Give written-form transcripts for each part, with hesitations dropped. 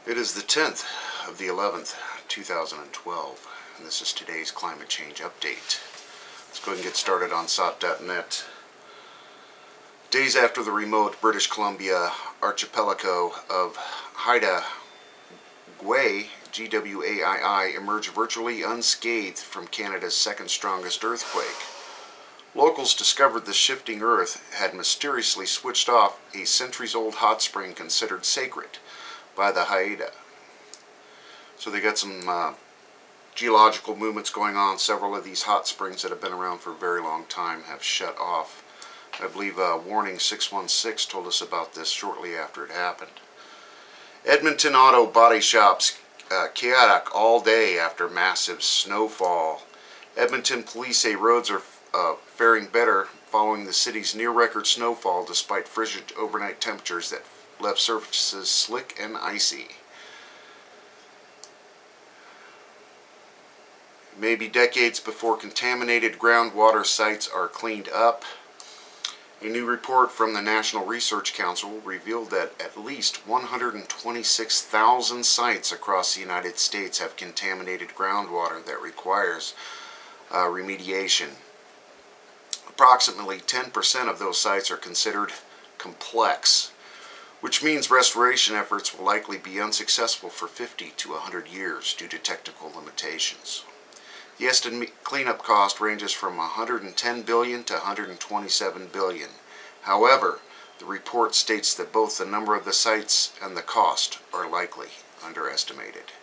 It is the 10th of the 11th, 2012, and this is today's climate change update. Let's go ahead and get started on SOT.net. Days after the remote British Columbia archipelago of Haida Gwaii, Gwaii, emerged virtually unscathed from Canada's second strongest earthquake. Locals discovered the shifting earth had mysteriously switched off a centuries-old hot spring considered sacred by the Haida. So they got some geological movements going on. Several of these hot springs that have been around for a very long time have shut off. I believe Warning 616 told us about this shortly after it happened. Edmonton auto body shops chaotic all day after massive snowfall. Edmonton police say roads are faring better following the city's near-record snowfall despite frigid overnight temperatures that left surfaces slick and icy. Maybe decades before contaminated groundwater sites are cleaned up. A new report from the National Research Council revealed that at least 126,000 sites across the United States have contaminated groundwater that requires remediation. Approximately 10% of those sites are considered complex, which means restoration efforts will likely be unsuccessful for 50 to 100 years due to technical limitations. The estimated cleanup cost ranges from $110 billion to $127 billion. However, the report states that both the number of the sites and the cost are likely underestimated.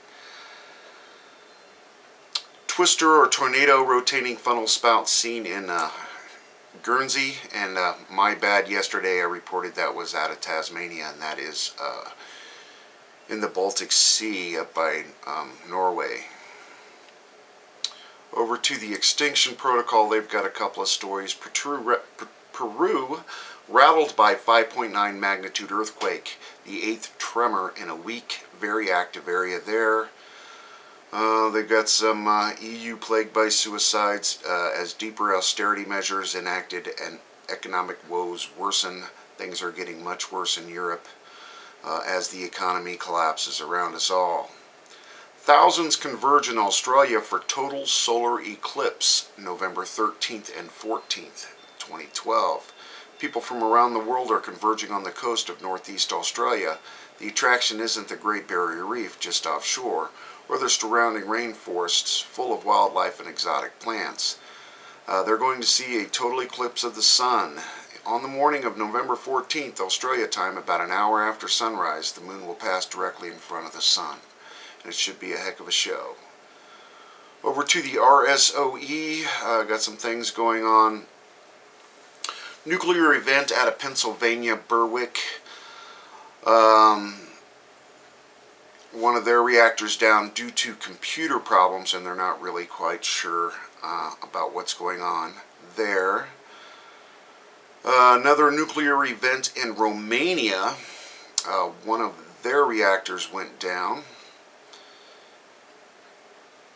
Twister or tornado rotating funnel spout seen in Guernsey, and my bad, yesterday I reported that was out of Tasmania, and that is in the Baltic Sea up by Norway. Over to the Extinction Protocol, they've got a couple of stories. Peru rattled by 5.9 magnitude earthquake, the 8th tremor in a week, very active area there. They've got some EU plagued by suicides as deeper austerity measures enacted and economic woes worsen. Things are getting much worse in Europe as the economy collapses around us all. Thousands converge in Australia for total solar eclipse, November 13th and 14th, 2012. People from around the world are converging on the coast of northeast Australia. The attraction isn't the Great Barrier Reef just offshore, or the surrounding rainforests full of wildlife and exotic plants. They're going to see a total eclipse of the sun. On the morning of November 14th, Australia time, about an hour after sunrise, the moon will pass directly in front of the sun. It should be a heck of a show. Over to the RSOE, got some things going on. Nuclear event out of Pennsylvania, Berwick. One of their reactors down due to computer problems, and they're not really quite sure about what's going on there. Another nuclear event in Romania. One of their reactors went down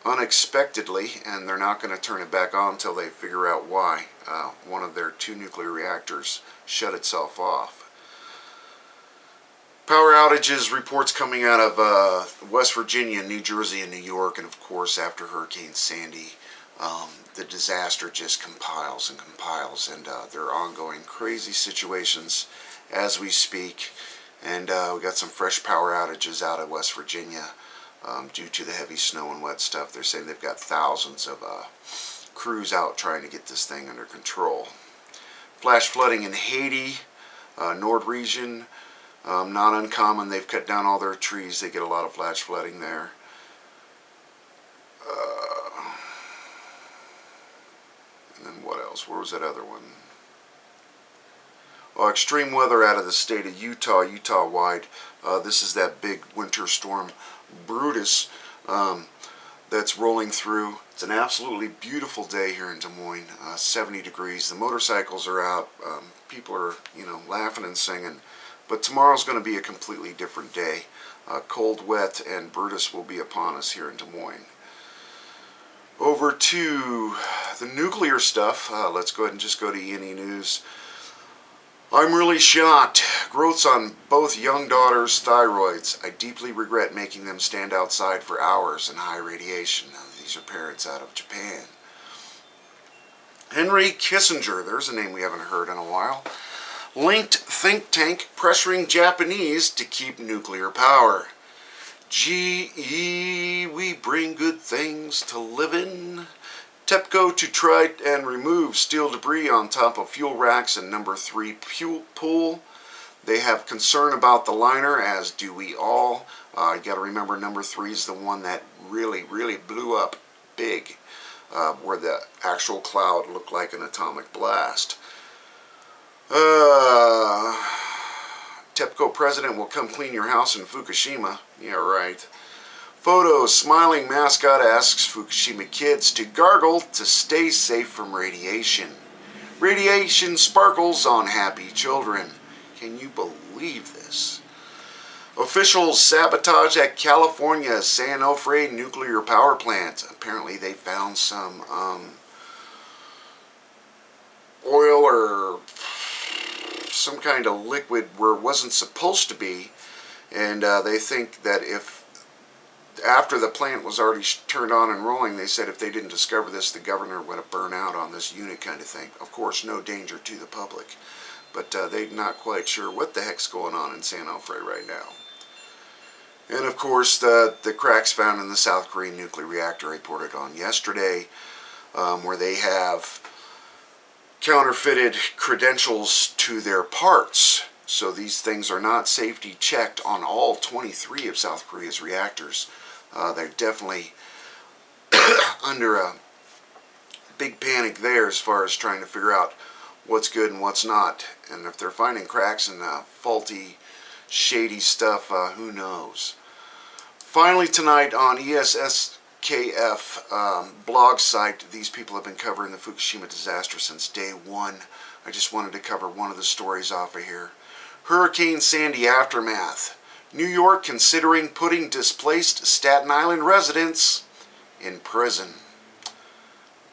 unexpectedly, and they're not going to turn it back on until they figure out why. One of their 2 nuclear reactors shut itself off. Power outages reports coming out of West Virginia, New Jersey, and New York, and of course after Hurricane Sandy, the disaster just compiles and compiles, and there are ongoing crazy situations as we speak, and we got some fresh power outages out of West Virginia. Due to the heavy snow and wet stuff. They're saying they've got thousands of crews out trying to get this thing under control. Flash flooding in Haiti, Nord region, not uncommon. They've cut down all their trees. They get a lot of flash flooding there. And then what else? Where was that other one? Oh, extreme weather out of the state of Utah, Utah-wide. This is that big winter storm Brutus that's rolling through. It's an absolutely beautiful day here in Des Moines, 70 degrees. The motorcycles are out. People are, laughing and singing. But tomorrow's going to be a completely different day. Cold, wet, and Brutus will be upon us here in Des Moines. Over to the nuclear stuff. Let's go ahead and just go to E&E News. I'm really shocked. Growths on both young daughters' thyroids. I deeply regret making them stand outside for hours in high radiation. Now, these are parents out of Japan. Henry Kissinger, there's a name we haven't heard in a while. Linked think tank pressuring Japanese to keep nuclear power. GE, we bring good things to live in. Tepco to try and remove steel debris on top of fuel racks in number 3 pool. They have concern about the liner, as do we all. You got to remember number 3 is the one that really blew up big, where the actual cloud looked like an atomic blast. Tepco president will come clean your house in Fukushima. Yeah, right. Photos, smiling mascot asks Fukushima kids to gargle to stay safe from radiation. Radiation sparkles on happy children. Can you believe this? Officials sabotage at California's San Onofre nuclear power plant. Apparently they found some oil or some kind of liquid where it wasn't supposed to be, and they think that if after the plant was already turned on and rolling, they said if they didn't discover this, the governor would have burned out on this unit kind of thing. Of course, no danger to the public, but they're not quite sure what the heck's going on in San Onofre right now. And of course, the cracks found in the South Korean nuclear reactor I reported on yesterday, where they have counterfeited credentials to their parts. So these things are not safety checked on all 23 of South Korea's reactors. They're definitely under a big panic there as far as trying to figure out what's good and what's not. And if they're finding cracks and faulty, shady stuff, who knows. Finally tonight on ESSKF blog site, these people have been covering the Fukushima disaster since day one. I just wanted to cover one of the stories off of here. Hurricane Sandy aftermath. New York considering putting displaced Staten Island residents in prison.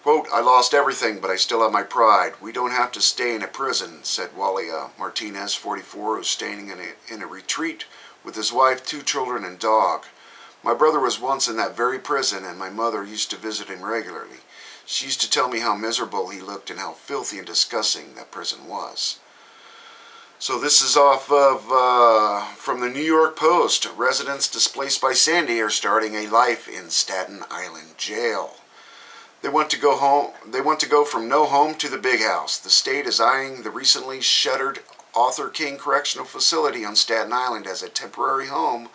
Quote, I lost everything, but I still have my pride. We don't have to stay in a prison, said Wally Martinez, 44, who's staying in a retreat with his wife, 2 children, and dog. My brother was once in that very prison, and my mother used to visit him regularly. She used to tell me how miserable he looked and how filthy and disgusting that prison was. So this is off of from the New York Post. Residents displaced by Sandy are starting a life in Staten Island jail. They want to go home. They want to go from no home to the big house. The state is eyeing the recently shuttered Arthur Kill Correctional Facility on Staten Island as a temporary home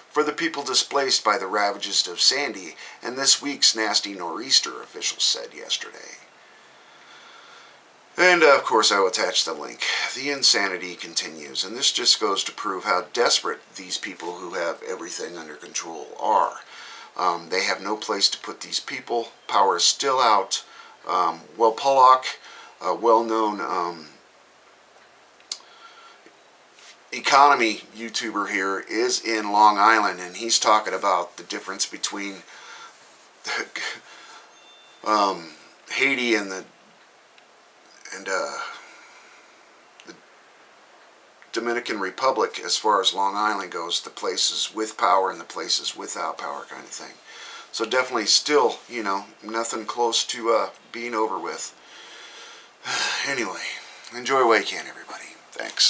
for the people displaced by the ravages of Sandy and this week's nasty nor'easter, officials said yesterday. And of course I will attach the link. The insanity continues, and this just goes to prove how desperate these people who have everything under control are. They have no place to put these people. Power is still out. Well, Pollock, a well-known economy YouTuber here, is in Long Island, and he's talking about the difference between Haiti and the Dominican Republic as far as Long Island goes, the places with power and the places without power kind of thing. So definitely still, you know, nothing close to being over with. Anyway, enjoy while you can, everybody. Thanks.